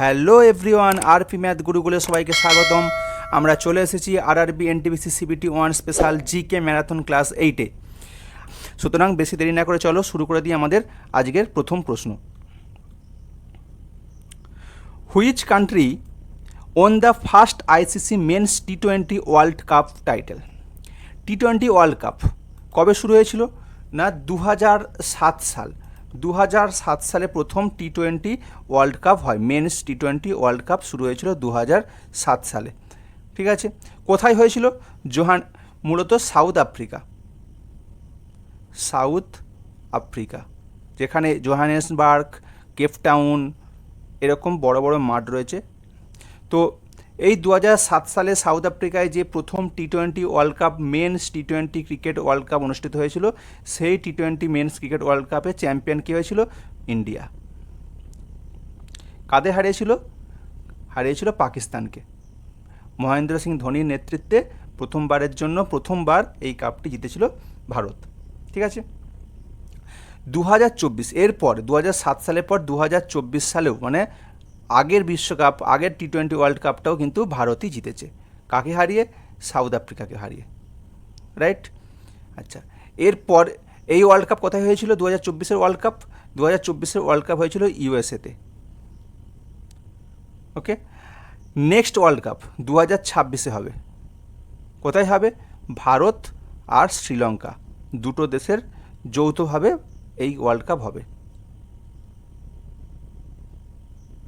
Hello everyone, RP math গুরুকুলে সবাইকে স্বাগতম। আমরা চলে এসেছি RRB NTPC CBT 1 special GK marathon class 8-এ। সুতরাং বেশি দেরি না করে চলো শুরু করে দিই আমাদের আজকের প্রথম প্রশ্ন। Which country won the first ICC men's টি-20 ওয়ার্ল্ড কাপ টাইটেল? টি-20 ওয়ার্ল্ড কাপ কবে শুরু হয়েছিল? না 2007 সাল। 2007 সালে প্রথম টি-20 ওয়ার্ল্ড কাপ হয়। মেন্স টি-20 ওয়ার্ল্ড কাপ শুরু হয়েছিল 2007 সালে। ঠিক আছে, কোথায় হয়েছিল? মূলত সাউথ আফ্রিকা, যেখানে জোহানেসবার্গ, কেপটাউন এরকম বড় বড় মাঠ রয়েছে। তো এই 2007 সালে সাউথ আফ্রিকায় যে প্রথম টি-20 world cup men's টি-20 cricket world cup অনুষ্ঠিত হয়েছিল, সেই টি-20 মেন্স ক্রিকেট ওয়ার্ল্ড কাপে চ্যাম্পিয়ন কী হয়েছিল? ইন্ডিয়া। কাদের হারিয়েছিল পাকিস্তানকে। মহেন্দ্র সিং ধোনির নেতৃত্বে প্রথমবার এই কাপটি জিতেছিল ভারত। ঠিক আছে, 2024 এরপর 2007 সালের পর 2024 সালেও মানে আগের বিশ্বকাপ, আগের টি-20 ওয়ার্ল্ড কাপটাও কিন্তু ভারতই জিতেছে। কাকে হারিয়ে? সাউথ আফ্রিকাকে হারিয়ে। রাইট। আচ্ছা, এরপর এই ওয়ার্ল্ড কাপ কোথায় হয়েছিল? 2024-এর ওয়ার্ল্ড কাপ। 2024-এর ওয়ার্ল্ড কাপ হয়েছিল ইউএসএতে। ওকে, নেক্সট ওয়ার্ল্ড কাপ 2026-এ হবে। কোথায় হবে? ভারত আর শ্রীলঙ্কা দুটো দেশের যৌথভাবে এই ওয়ার্ল্ড কাপ হবে।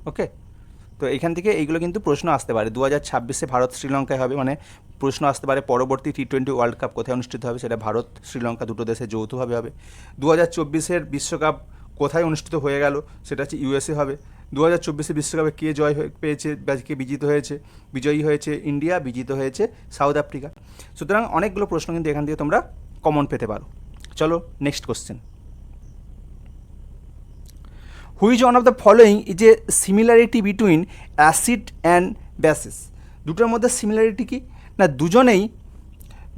ওকে, তো এখান থেকে এইগুলো কিন্তু প্রশ্ন আসতে পারে। 2026-এ ভারত শ্রীলঙ্কায় হবে, মানে প্রশ্ন আসতে পারে পরবর্তী টি-20 ওয়ার্ল্ড কাপ কোথায় অনুষ্ঠিত হবে, সেটা ভারত শ্রীলঙ্কা দুটো দেশে যৌথভাবে হবে। 2024-এর বিশ্বকাপ কোথায় অনুষ্ঠিত হয়ে গেল, সেটা হচ্ছে ইউএসএ হবে। 2024-এর বিশ্বকাপে কে পেয়েছে বা কে বিজয়ী হয়েছে ইন্ডিয়া, বিজিত হয়েছে সাউথ আফ্রিকা। সুতরাং অনেকগুলো প্রশ্ন কিন্তু এখান থেকে তোমরা কমন পেতে পারো। চলো next question. Which one of the following is a similarity between acid and bases? দুটোর মধ্যে সিমিলারিটি কি? না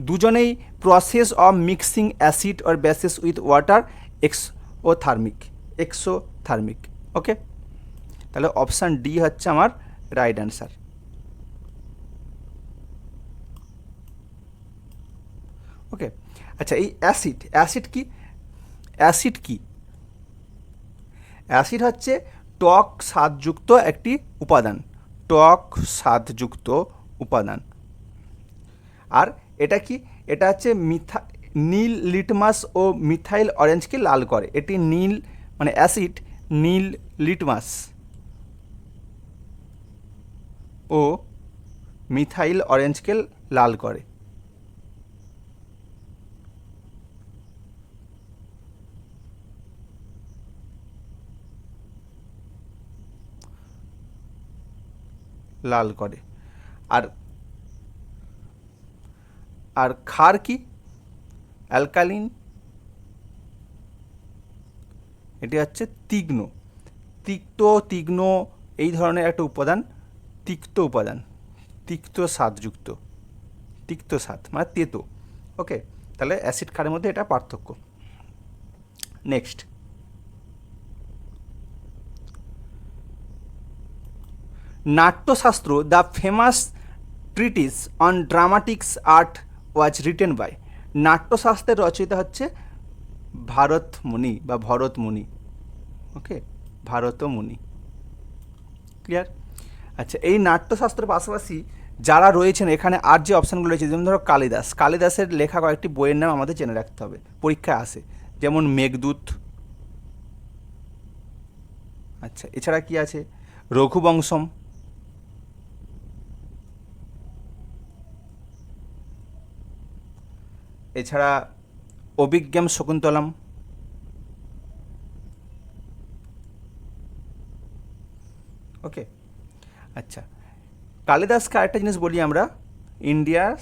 দুজনেই process of mixing acid or bases with water exothermic. Okay, তাহলে অপশান ডি হচ্ছে আমার রাইট অ্যান্সার। ওকে, আচ্ছা, এই অ্যাসিড কি? অ্যাসিড হচ্ছে টক স্বাদযুক্ত একটি উপাদান। আর এটা কি? এটা হচ্ছে নীল লিটমাস ও মিথাইল অরেঞ্জকে লাল করে। এটি অ্যাসিড নীল লিটমাস ও মিথাইল অরেঞ্জকে লাল করে। আর ক্ষার কি? অ্যালকালিন। এটি হচ্ছে তীক্ষ্ণ এই ধরনের একটা উপাদান, তিক্ত স্বাদ মানে তেতো। ওকে, তাহলে অ্যাসিড ক্ষারের মধ্যে এটা পার্থক্য। Next, Natyashastra the famous treatise on dramatics art was written by? নাট্যশাস্ত্রের রচয়িতা হচ্ছে ভরতমুনি। ওকে, ভরতমুনি। ক্লিয়ার? আচ্ছা, এই নাট্যশাস্ত্রের পাশাপাশি যারা রয়েছেন এখানে আর যে অপশানগুলো রয়েছে, যেমন ধরো কালিদাসের লেখা কয়েকটি বইয়ের নাম আমাদের জেনে রাখতে হবে, পরীক্ষায় আসে, যেমন মেঘদূত। আচ্ছা, এছাড়া কি আছে? রঘুবংশম। এছাড়া অভিজ্ঞান শকুন্তলম। ওকে, আচ্ছা, কালিদাসকে আরেকটা জিনিস বলি আমরা, ইন্ডিয়ান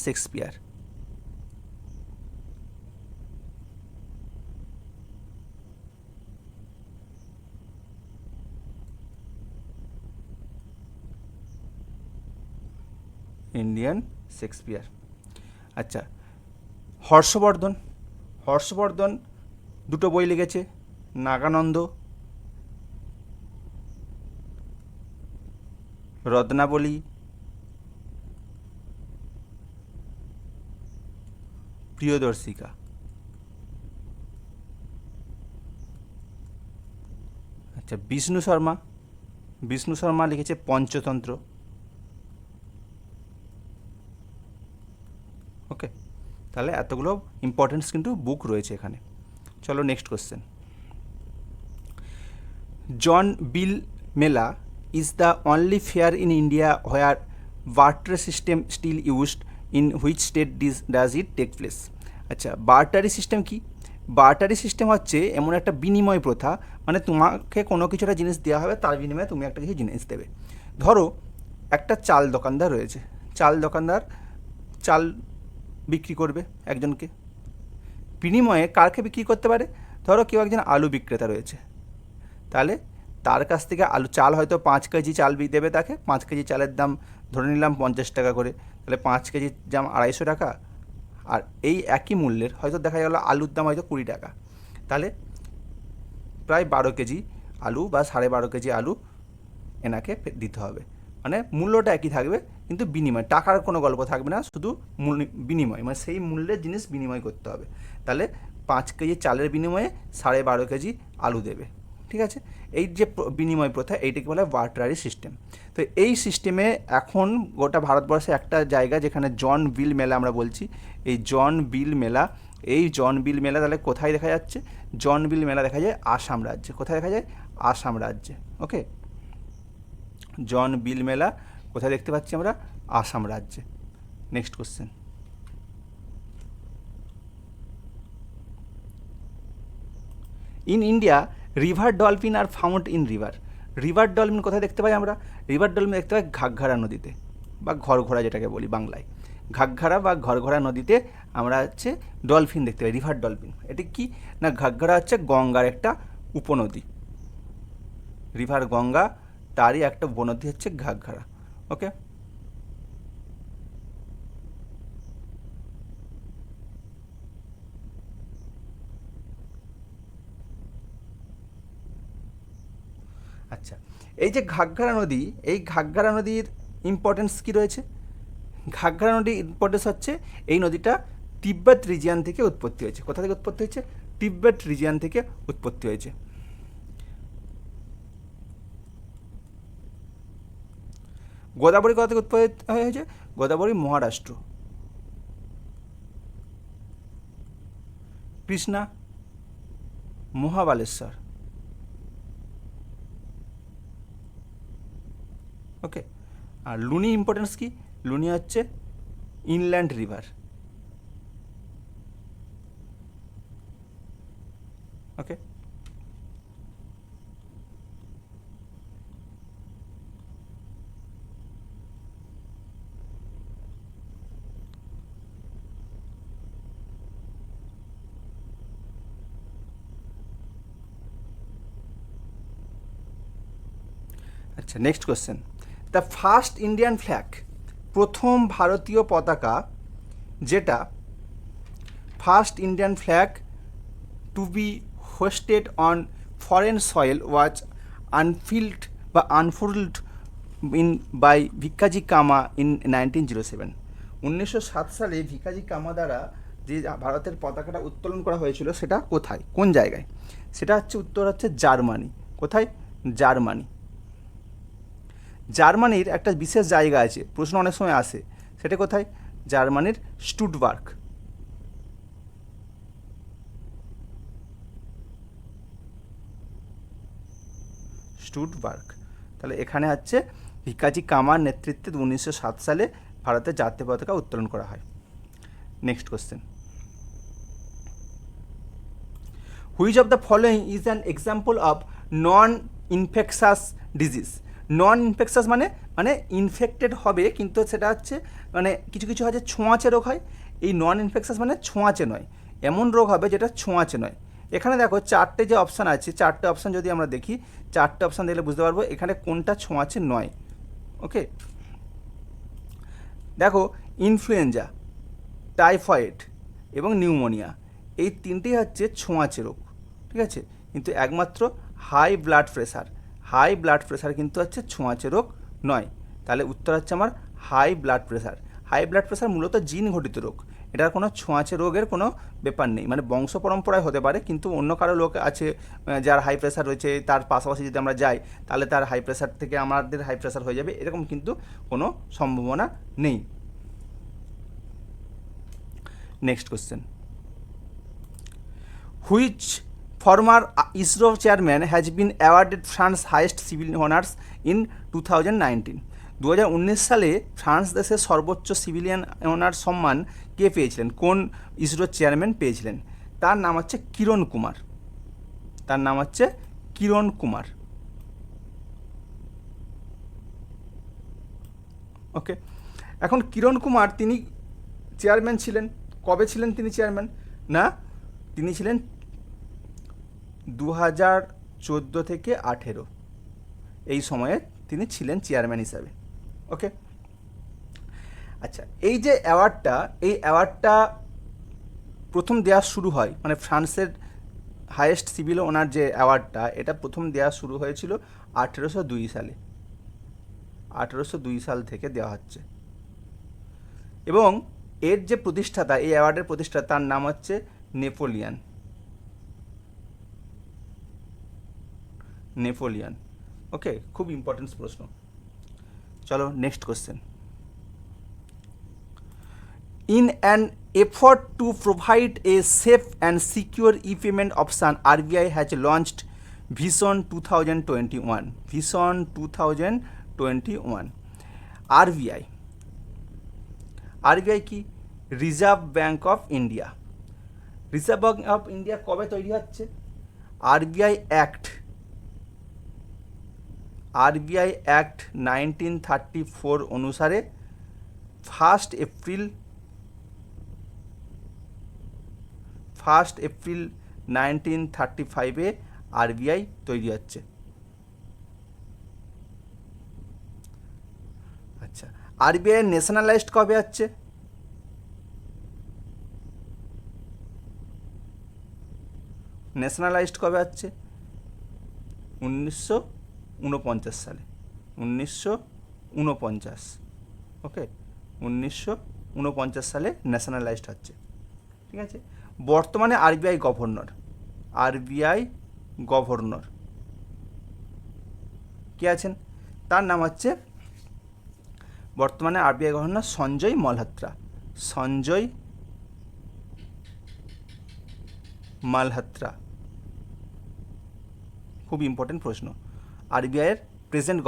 শেক্সপিয়ার। আচ্ছা, হর্ষবর্ধন দুটো বই লিখেছে, নাগানন্দ রত্নাবলী, প্রিয়দর্শিকা। আচ্ছা, বিষ্ণু শর্মা লিখেছে পঞ্চতন্ত্র। ওকে, তাহলে এতগুলো ইম্পর্টেন্স কিন্তু বুক রয়েছে এখানে। চলো next question. Jonbeel Mela is the only fair in India where barter system still used, in which state does it take place? আচ্ছা, বার্টারি সিস্টেম কি? বার্টারি সিস্টেম হচ্ছে এমন একটা বিনিময় প্রথা, মানে তোমাকে কোনো কিছু একটা জিনিস দেওয়া হবে, তার বিনিময়ে তুমি একটা কিছু জিনিস দেবে। ধরো একটা চাল দোকানদার রয়েছে, চাল দোকানদার চাল বিক্রি করবে একজনকে, বিনিময়ে কারকে বিক্রি করতে পারে? ধরো কেউ একজন আলু বিক্রেতা রয়েছে, তাহলে তার কাছ থেকে চাল হয়তো 5 কেজি চাল দেবে তাকে। 5 কেজি চালের দাম ধরে নিলাম 50 টাকা করে, তাহলে 5 কেজির দাম 250 টাকা। আর এই একই মূল্যের হয়তো দেখা গেল আলুর দাম হয়তো 20 টাকা, তাহলে প্রায় 12 কেজি আলু বা 12.5 কেজি আলু এনাকে দিতে হবে। মানে মূল্যটা একই থাকবে, কিন্তু বিনিময় টাকার কোনো গল্প থাকবে না, শুধু বিনিময়, মানে সেই মূল্যের জিনিস বিনিময় করতে হবে। তাহলে 5 কেজি চালের বিনিময়ে 12.5 কেজি আলু দেবে। ঠিক আছে, এই যে বিনিময় প্রথা, এইটাকে বলে বার্টারি সিস্টেম। তো এই সিস্টেমে এখন গোটা ভারতবর্ষে একটা জায়গা যেখানে জন বিল মেলা আমরা বলছি, এই জন বিল মেলা, তাহলে কোথায় দেখা যাচ্ছে? জন বিল মেলা দেখা যায় আসাম রাজ্যে। কোথায় দেখা যায়? আসাম রাজ্যে। ওকে, জন বিল মেলা কোথায় দেখতে পাচ্ছি আমরা? আসাম রাজ্যে। Next question. In India river dolphin are found in river. River dolphin কোথায় দেখতে পাই আমরা? রিভার ডলফিন দেখতে পাই ঘাগঘারা নদীতে, বা ঘরঘোড়া যেটাকে বলি বাংলায়। ঘাগঘারা বা ঘরঘোড়া নদীতে আমরা হচ্ছে ডলফিন দেখতে পাই, রিভার ডলফিন। এটি কি না, ঘাগঘারা হচ্ছে গঙ্গার একটা উপনদী, রিভার গঙ্গা, তারই একটা উপনদী হচ্ছে ঘাগঘারা। ওকে, আচ্ছা, এই যে ঘাগঘারা নদী, এই ঘাগঘারা নদীর ইম্পর্টেন্স কী রয়েছে? ঘাগঘারা নদীর ইম্পর্টেন্স হচ্ছে এই নদীটা তিব্বত রিজিয়ান থেকে উৎপত্তি হয়েছে। কোথা থেকে উৎপত্তি হয়েছে? তিব্বত রিজিয়ান থেকে উৎপত্তি হয়েছে। গোদাবরী কোথা থেকে উৎপত্তি হয়েছে? গোদাবরী মহারাষ্ট্র। কৃষ্ণা মহাবালেশ্বর। ওকে, আর লুনি ইম্পর্টেন্স কি? লুনি হচ্ছে ইনল্যান্ড রিভার। ওকে, আচ্ছা, next question. The first Indian flag, প্রথম ভারতীয় পতাকা যেটা, first Indian flag to be hosted on foreign soil was unfold by Bhikaji Cama in 1907। 1907 সালে ভিকাজি কামা দ্বারা যে ভারতের পতাকাটা উত্তোলন করা হয়েছিল, সেটা কোথায়, কোন জায়গায়? সেটা হচ্ছে উত্তর হচ্ছে জার্মানি। কোথায়? জার্মানি। জার্মানির একটা বিশেষ জায়গা আছে, প্রশ্ন অনেক সময় আসে, সেটা কোথায়? জার্মানির স্টুটবার্গ। স্টুটবার্গ। তাহলে এখানে হচ্ছে ভিকাজি কামার নেতৃত্বে 1907 সালে ভারতের জাতীয় পতাকা উত্তোলন করা হয়। Next question. Which of the following is an example of non infectious disease? Non infectious মানে ইনফেক্টেড হবে, কিন্তু সেটা হচ্ছে মানে কিছু কিছু হচ্ছে ছোঁয়াচে রোগ হয়। এই নন ইনফেকশাস মানে ছোঁয়াচে নয়, এমন রোগ হবে যেটা ছোঁয়াচে নয়। এখানে দেখো 4টে যে অপশান আছে, 4টে অপশান যদি আমরা দেখি, 4টে অপশান দেখলে বুঝতে পারবো এখানে কোনটা ছোঁয়াচে নয়। ওকে, দেখো ইনফ্লুয়েঞ্জা, টাইফয়েড এবং নিউমোনিয়া, এই তিনটেই হচ্ছে ছোঁয়াচে রোগ। ঠিক আছে, কিন্তু একমাত্র হাই ব্লাড প্রেশার কিন্তু হচ্ছে ছোঁয়াচে রোগ নয়। তাহলে উত্তর হচ্ছে আমার high blood pressure. High blood pressure মূলত জিন ঘটিত রোগ, এটার কোনো ছোঁয়াচে রোগের কোনো ব্যাপার নেই, মানে বংশ পরম্পরায় হতে পারে, কিন্তু অন্য কারো লোক আছে যার হাই প্রেশার রয়েছে, তার পাশাপাশি যদি আমরা যাই তাহলে তার হাই প্রেশার থেকে আমাদের হাই প্রেশার হয়ে যাবে, এরকম কিন্তু কোনো সম্ভাবনা নেই। Next question, which former ISRO chairman has been awarded France highest civil honours in 2019? 2019 সালে ফ্রান্স দেশের সর্বোচ্চ সিভিলিয়ান অনার সম্মান কে পেয়েছিলেন, কোন ইসরোর চেয়ারম্যান পেয়েছিলেন? তার নাম হচ্ছে কিরণ কুমার। তার নাম হচ্ছে কিরণ কুমার। ওকে, এখন কিরণ কুমার তিনি চেয়ারম্যান ছিলেন, কবে ছিলেন তিনি চেয়ারম্যান? না, তিনি ছিলেন 2014 থেকে 18 এই সময়ে তিনি ছিলেন চেয়ারম্যান হিসাবে। ওকে, আচ্ছা, এই যে অ্যাওয়ার্ডটা, এই অ্যাওয়ার্ডটা প্রথম দেওয়া শুরু হয়, মানে ফ্রান্সের হাইয়েস্ট সিভিল অনার যে অ্যাওয়ার্ডটা, এটা প্রথম দেওয়া শুরু হয়েছিল 1802 সালে। 1802 সাল থেকে দেওয়া হচ্ছে, এবং এর যে প্রতিষ্ঠাতা, এই অ্যাওয়ার্ডের প্রতিষ্ঠাতা, তার নাম হচ্ছে নেপোলিয়ান। নেপোলিয়ান। ওকে, খুব ইম্পর্টেন্ট প্রশ্ন। চলো next question, in an effort to provide a safe and secure e-payment option, RBI has launched Vision 2021. Vision 2021. RBI কি? Reserve bank of India. Reserve bank of India কবে তৈরি হচ্ছে? RBI অ্যাক্ট 1934 অনুসারে 1 April 1935-এ RBI তৈরি হচ্ছে। আচ্ছা, RBI nationalised কবে হচ্ছে? ন্যাশনালাইজড কবে হচ্ছে? 1949 সালে। 1949। ওকে, 1949 সালে ন্যাশনালাইজড হচ্ছে। ঠিক আছে, বর্তমানে RBI গভর্নর কে আছেন? তার নাম হচ্ছে বর্তমানে RBI গভর্নর সঞ্জয় মালহাত্রা। খুব ইম্পর্টেন্ট প্রশ্ন। RBI এর present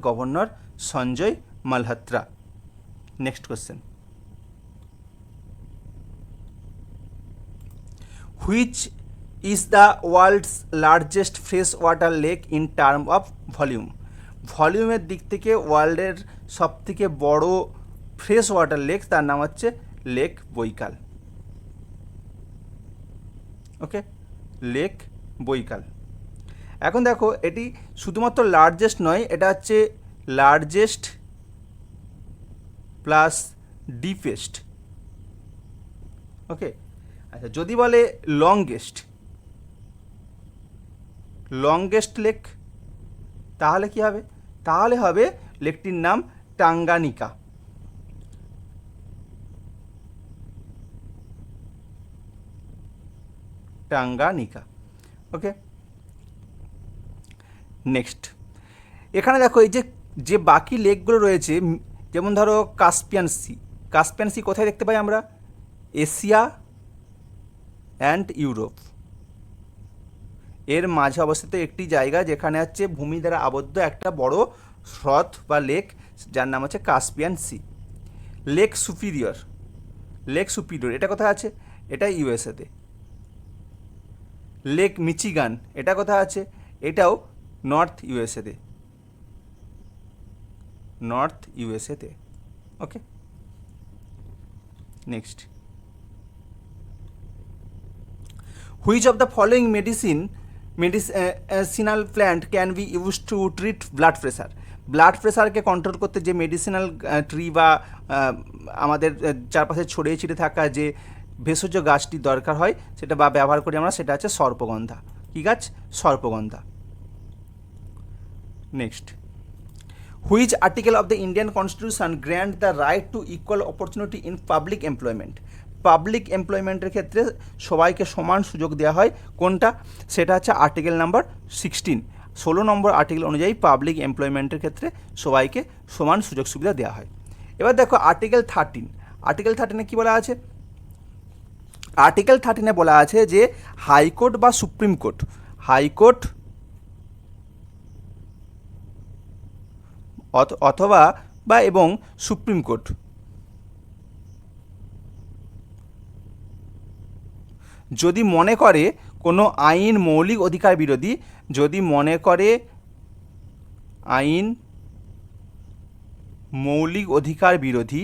governor Sanjay Malhotra. Next question, which is the world's largest fresh water lake in term of volume? ভলিউমের দিক থেকে ওয়ার্ল্ডের সবথেকে বড় ফ্রেশ ওয়াটার লেক, তার নাম হচ্ছে লেক বৈকাল। ওকে, লেক বৈকাল। এখন দেখো, এটি শুধুমাত্র লার্জেস্ট নয়, এটা হচ্ছে লার্জেস্ট প্লাস ডিপেস্ট। ওকে, আচ্ছা, যদি বলে লংগেস্ট লেক, তাহলে কি হবে? তাহলে হবে লেকটির নাম টাঙ্গানিকা। ওকে, নেক্সট, এখানে দেখো এই যে বাকি লেকগুলো রয়েছে, যেমন ধরো কাস্পিয়ান সি কোথায় দেখতে পাই আমরা? এশিয়া অ্যান্ড ইউরোপ এর মাঝে অবস্থিত একটি জায়গা, যেখানে হচ্ছে ভূমি দ্বারা আবদ্ধ একটা বড় হ্রদ বা লেক, যার নাম হচ্ছে কাস্পিয়ান সি। লেক সুপিরিয়র এটা কোথায় আছে? এটা ইউএসএতে। লেক মিচিগান এটা কোথায় আছে? এটাও নর্থ ইউএসএতে। Okay, next, which of the following medicinal plant can be use to treat blood pressure? Blood প্রেশারকে কন্ট্রোল করতে যে মেডিসিনাল ট্রি বা আমাদের চারপাশে ছড়িয়ে ছিটে থাকা যে ভেষজ গাছটি দরকার হয় সেটা বা ব্যবহার করি আমরা, সেটা হচ্ছে সর্পগন্ধা। কী গাছ? সর্পগন্ধা। Next, which article of the Indian constitution grant the right to equal opportunity in public employment? Public এমপ্লয়মেন্টের ক্ষেত্রে সবাইকে সমান সুযোগ দেওয়া হয়, কোনটা? সেটা হচ্ছে আর্টিকেল নাম্বার 16, 16 নম্বর আর্টিকেল অনুযায়ী পাবলিক এমপ্লয়মেন্টের ক্ষেত্রে সবাইকে সমান সুযোগ সুবিধা দেওয়া হয়। এবার দেখো আর্টিকেল 13, আর্টিকেল 13-এ কী বলা আছে? আর্টিকেল 13-এ বলা আছে যে হাইকোর্ট বা সুপ্রিম কোর্ট, হাইকোর্ট অথবা বা এবং সুপ্রিম কোর্ট যদি মনে করে কোনো আইন মৌলিক অধিকার বিরোধী, যদি মনে করে আইন মৌলিক অধিকার বিরোধী,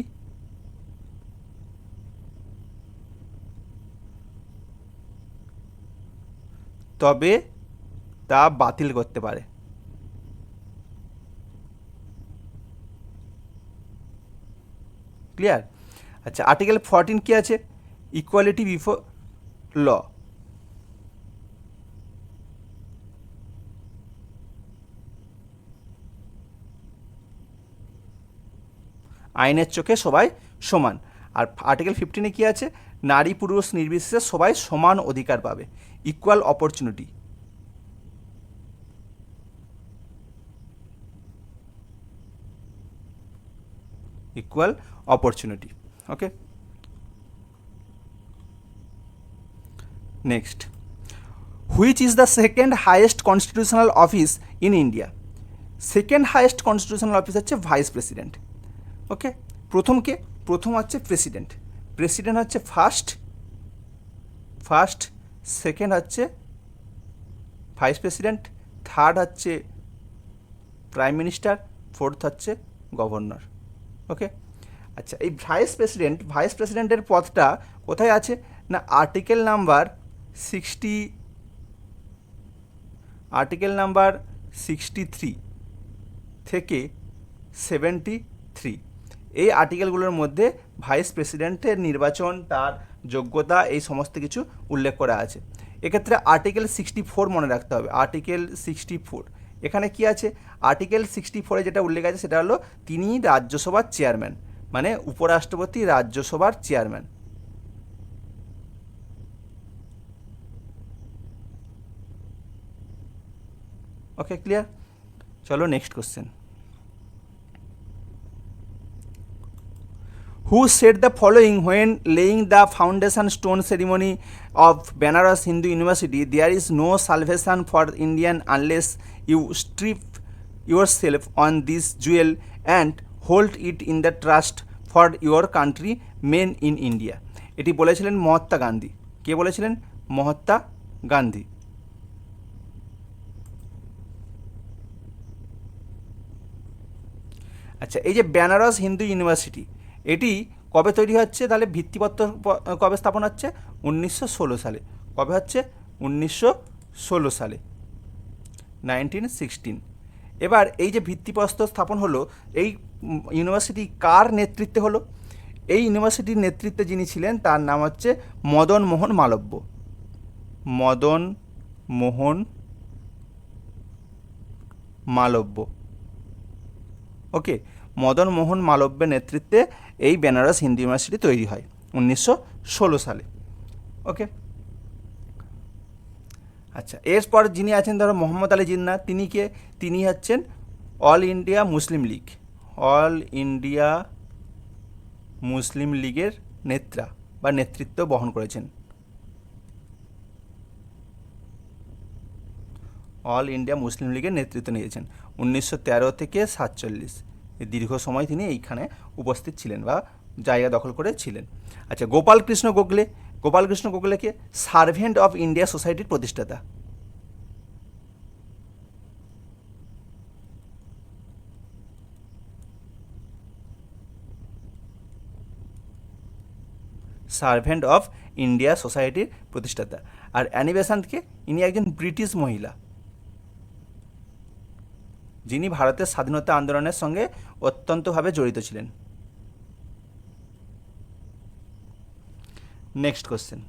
তবে তা বাতিল করতে পারে। ক্লিয়ার? আচ্ছা, আর্টিকেল 14 কি আছে? Equality before law. আইনের চোখে সবাই সমান। আর আর্টিকেল 15-এ কি আছে? নারী পুরুষ নির্বিশেষে সবাই সমান অধিকার পাবে, equal opportunity. Equal opportunity. Okay, next, which is the second highest constitutional office in India? Second highest constitutional office হচ্ছে ভাইস প্রেসিডেন্ট। ওকে, প্রথম কে? প্রথম হচ্ছে প্রেসিডেন্ট, প্রেসিডেন্ট হচ্ছে ফার্স্ট, সেকেন্ড হচ্ছে ভাইস প্রেসিডেন্ট, থার্ড হচ্ছে প্রাইম মিনিস্টার, ফোর্থ হচ্ছে governor. ওকে, আচ্ছা, এই ভাইস প্রেসিডেন্টের পদটা কোথায় আছে? না আর্টিকেল নাম্বার 63 থেকে 73, এই আর্টিকেলগুলোর মধ্যে ভাইস প্রেসিডেন্টের নির্বাচন, তার যোগ্যতা, এই সমস্ত কিছু উল্লেখ করা আছে। এক্ষেত্রে আর্টিকেল 64 মনে রাখতে হবে, আর্টিকেল 64। এখানে কি আছে? আর্টিকেল 64-এ যেটা উল্লেখ আছে সেটা হলো তিনি রাজ্যসভার চেয়ারম্যান, মানে উপরাষ্ট্রপতি রাজ্যসভার চেয়ারম্যান। ওকে, ক্লিয়ার? চলো next question. Who said the following when laying the foundation stone ceremony of Banaras Hindu University? There is no salvation for Indian unless you strip yourself on this jewel and hold it in the trust for your country men in India. এটি বলেছিলেন মহাত্মা গান্ধী। কে বলেছিলেন? মহাত্মা গান্ধী। আচ্ছা, এই যে Benaras Hindu university, এটি কবে তৈরি হচ্ছে? তাহলে ভিত্তিপত্র কবে স্থাপন হচ্ছে? 1916 সালে। কবে হচ্ছে? 1916 সালে, 1916। এবার এই যে ভিত্তিপ্রস্তর স্থাপন হলো, এই ইউনিভার্সিটি কার নেতৃত্বে হলো? এই ইউনিভার্সিটির নেতৃত্বে যিনি ছিলেন তার নাম হচ্ছে মদন মোহন মালব্য। মদন মোহন মালব্য। ওকে, মদন মোহন মালব্যের নেতৃত্বে এই বেনারস হিন্দু ইউনিভার্সিটি তৈরি হয় 1916 সালে। ওকে, আচ্ছা, এরপর যিনি আছেন ধরো মোহাম্মদ আলী জিন্নাহ, তিনি কে? তিনি হচ্ছেন all India Muslim League, all India Muslim লীগের নেতা বা নেতৃত্ব বহন করেছেন। অল ইন্ডিয়া মুসলিম লীগের নেতৃত্ব নিয়েছেন 1913 থেকে 1947, দীর্ঘ সময় তিনি এইখানে উপস্থিত ছিলেন বা জায়গা দখল করে ছিলেন। আচ্ছা, গোপালকৃষ্ণ গোখলেকে সার্ভেন্ট অফ ইন্ডিয়া সোসাইটির প্রতিষ্ঠাতা। সার্ভেন্ট অফ ইন্ডিয়া সোসাইটির প্রতিষ্ঠাতা। আর অ্যানি বেসান্তকে? ইনি একজন ব্রিটিশ মহিলা যিনি ভারতের স্বাধীনতা আন্দোলনের সঙ্গে অত্যন্তভাবে জড়িত ছিলেন। Next question,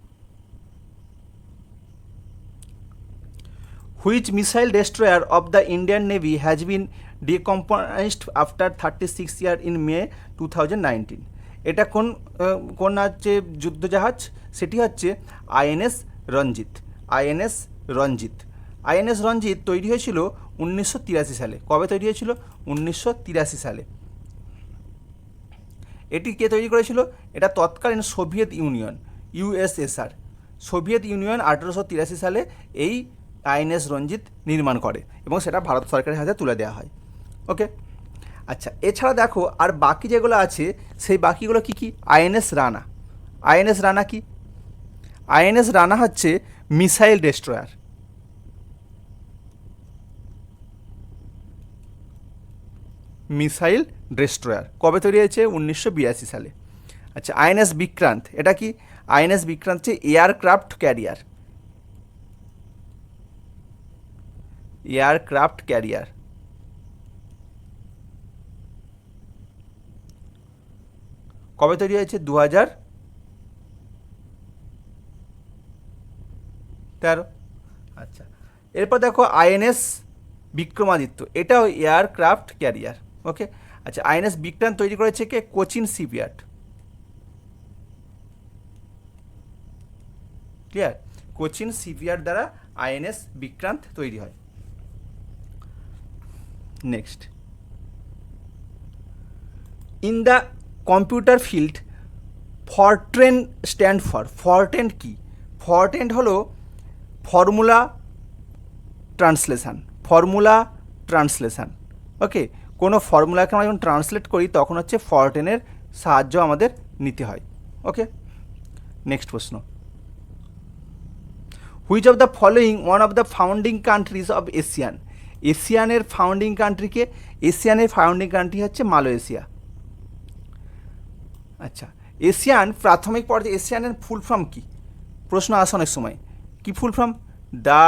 which missile destroyer of the Indian navy has been decommissioned after 36 year in May 2019? এটা কোন হচ্ছে যুদ্ধজাহাজ? সেটি হচ্ছে INS Ranjit. INS Ranjit. INS Ranjit তৈরি হয়েছিল 1983 সালে। কবে তৈরি হয়েছিল? 1983 সালে। এটি কে তৈরি করেছিল? এটা তৎকালীন Soviet union, USSR. Soviet union 1883 সালে এই আইএনএস রঞ্জিত নির্মাণ করে এবং সেটা ভারত সরকারের হাতে তুলে দেওয়া হয়। ওকে, আচ্ছা, এছাড়া দেখো আর বাকি যেগুলো আছে সেই বাকিগুলো কি কি? আইএনএস রানা। আইএনএস রানা কি? আইএনএস রানা হচ্ছে মিসাইল ডেস্ট্রয়ার। মিসাইল ডেস্ট্রয়ার কবে তৈরি হয়েছে? 1982 সালে। আচ্ছা, আইএনএস বিক্রান্ত, এটা কি? আইএনএস বিক্রান্ত হচ্ছে এয়ারক্রাফট ক্যারিয়ার। Aircraft carrier. কবে তৈরি হয়েছে? 2013। আচ্ছা, এরপর দেখো আইএনএস বিক্রমাদিত্য, এটাও এয়ারক্রাফট ক্যারিয়ার। ওকে, আচ্ছা, আইএনএস বিক্রান্ত তৈরি করেছে কে? Cochin shipyard. Clear? Cochin shipyard দ্বারা আইএনএস বিক্রান্ত তৈরি হয়। Next, in the computer field Fortran stand for. Fortran কি? ফরট্রেন হলো formula translation. Formula translation. Okay, কোনো ফর্মুলাকে আমরা যখন ট্রান্সলেট করি তখন হচ্ছে ফরট্রেনের সাহায্য আমাদের নিতে হয়। ওকে, নেক্সট প্রশ্ন, which of the following one of the founding countries of ASEAN? এশিয়ানের ফাউন্ডিং কান্ট্রিকে? এশিয়ানের ফাউন্ডিং কান্ট্রি হচ্ছে মালয়েশিয়া। আচ্ছা, এশিয়ান প্রাথমিক পর্যায়ে এশিয়ানের ফুল ফর্ম কি? প্রশ্ন আসে অনেক সময়। কি full form? The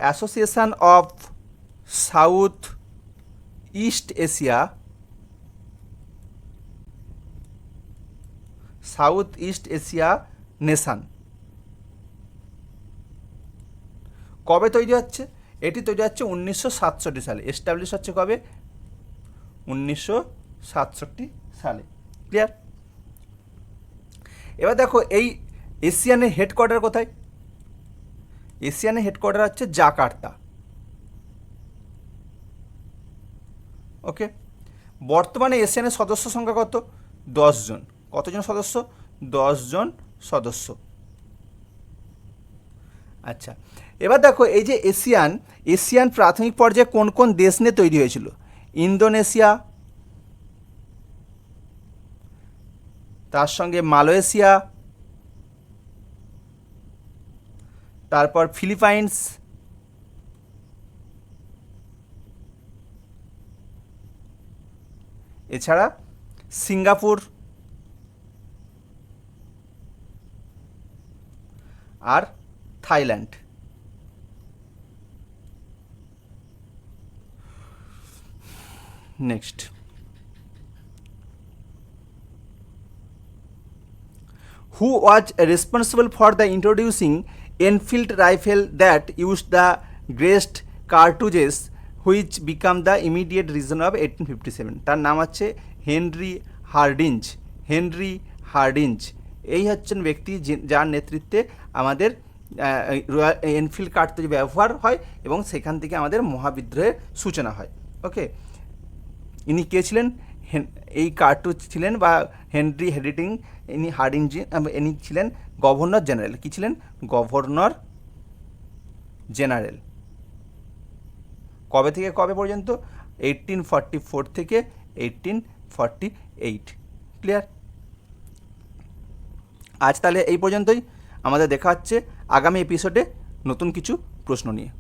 association of south east Asia, south east Asia nation. কবে তৈরি হচ্ছে? এটি তৈরি হচ্ছে 1967 সালে। এস্টাবলিশ হচ্ছে কবে? 1967 সালে। ক্লিয়ার? এবার দেখো এই এশিয়ানের হেডকোয়ার্টার কোথায়? এশিয়ানের হেডকোয়ার্টার হচ্ছে জাকার্তা। ওকে, বর্তমানে এশিয়ানের সদস্য সংখ্যা কত? 10 জন। কতজন সদস্য? 10 জন সদস্য। আচ্ছা, এবার দেখো এই যে এশিয়ান প্রাথমিক পর্যায়ে কোন কোন দেশ নিয়ে তৈরি হয়েছিল? ইন্দোনেশিয়া, তার সঙ্গে মালয়েশিয়া, তারপর ফিলিপাইন্স, এছাড়া সিঙ্গাপুর আর Thailand. Next, who was responsible for the introducing Enfield rifle that used the greatest cartridges which became the immediate reason of 1857? তার নাম হচ্ছে হেনরি হার্ডিঞ্জ। হেনরি হার্ডিঞ্জ এই হচ্ছেন ব্যক্তি যার নেতৃত্বে আমাদের এনফিল্ড কার্তুজ ব্যবহার হয় এবং সেখান থেকে আমাদের মহাবিদ্রোহের সূচনা হয়। ওকে, ইনি কে ছিলেন? এই কার্তুজ ছিলেন বা হেনরি হার্ডিঞ্জ, ইনি ছিলেন গভর্নর জেনারেল। কি ছিলেন? Governor general. কবে থেকে কবে পর্যন্ত? 1844 থেকে 1848। ক্লিয়ার? আজ তাহলে এই পর্যন্তই। আমাদের দেখা হচ্ছে আগামী এপিসোডে নতুন কিছু প্রশ্ন নিয়ে।